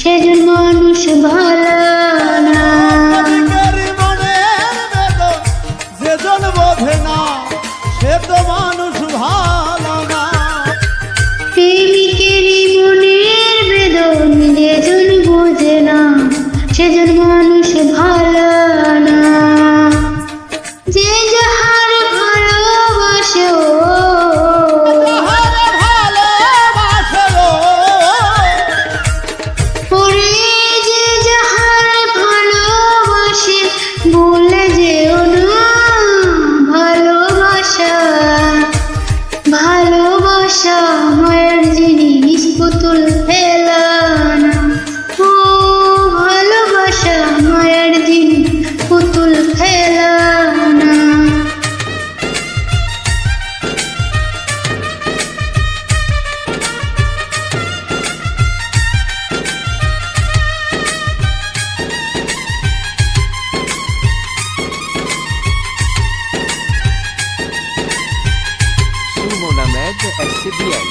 সেজন মানুষ ভালো না। যেজন বোঝে না সে তো মানুষ ভালো না। প্রেমিকেরই মনের বেদন যেজন বোঝে না সেজন মানুষ ভালো না। যে যাহার ভালোবাসে ওরে, যে যাহার ভালোবাসে বলে যেও না ভালোবাসা। ভালোবাসা মায়ের জিনিস পুতুল ফেলা না। ও ভালোবাসা মায়ের জিনিস পুতুল ফেলা না। Sumo Named SBL.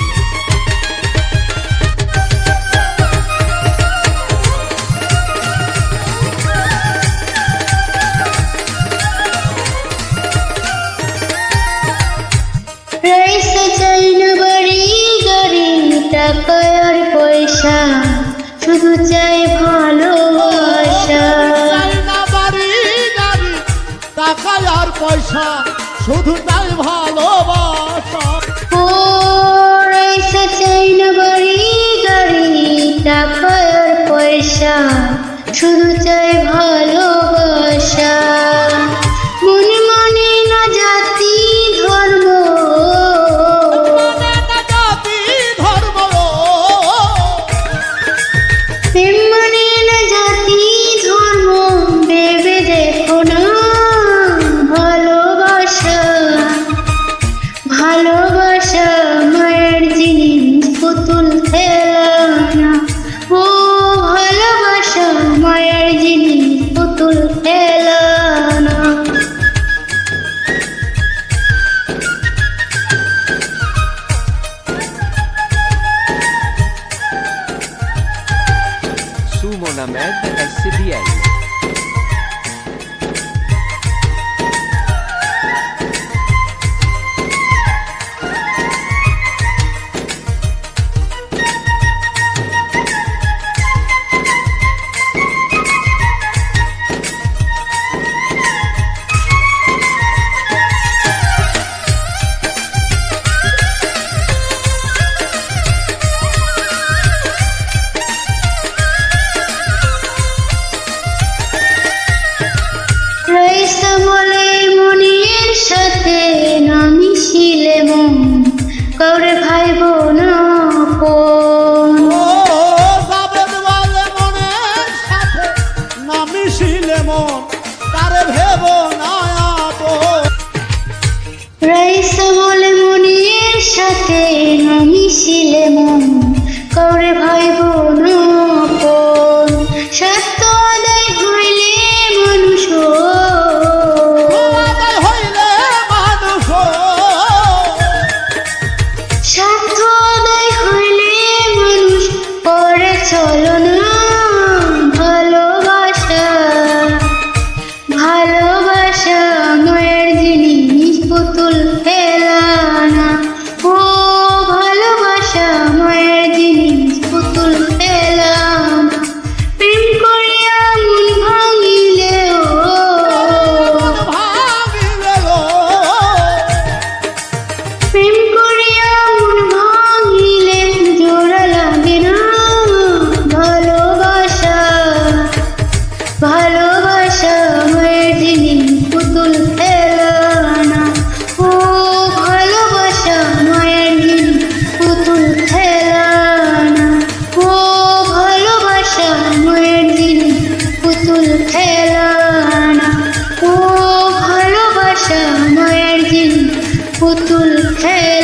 রাইসা চাই না বাড়ি গাড়ি টাকা আর পয়সা, শুধু চাই ভালোবাসা। টাকা আর পয়সা শুধু তাই ভালোবাসা। ও রাইসা চাই না বাড়ি গাড়ি টাকা আর পয়সা, শুধু চাই ভালোবাসা। মনে মনে না জাতি ধর্ম, প্রেম মানে না জাতি ধর্ম, ভেবে দেখো না ভালোবাসা। ভালোবাসা মায়ের জিনিস পুতুল ফেলা না। ও ভালোবাসা মায়ের জিনিস পুতুল ফেলা না। Sumo Named SBL. রাইসা বলে মনের সাথে না মিশিলে মন, কাউরে ভাইব না আপন। ও জাবেদ বলে মনের সাথে না মিশিলে মন, তারে ভেব না আপন। রাইসা বলে মনের সাথে না মিশিলে মন, কাউরে ভাইব না আপন। সত্য আদায় হইলে মানুষ, হইলে মানুষ স্বার্থ আদায় হইলে মানুষ পরে চলো না ভালোবাসা। ভালোবাসা মায়ের জিনিস পুতুল ফেলা না। ও ভালোবাসা মায়ের জিনিস পুতুল ফেলা না। প্রেম করিয়া মন ভাঙিলেও, ভাঙিলে প্রেম করিয়া মন ভাঙিলে জোড়া লাগে না ভালোবাসা। ভালোবাসা মায়ের জিনিস পুতুল ফেলা না। ও ভালোবাসা মায়ের জিনিস পুতুল ফেলা না। ও ভালোবাসা মায়ের জিনিস পুতুল ফেলা না। ও ভালোবাসা মায়ের জিনিস পুতুল ফেলা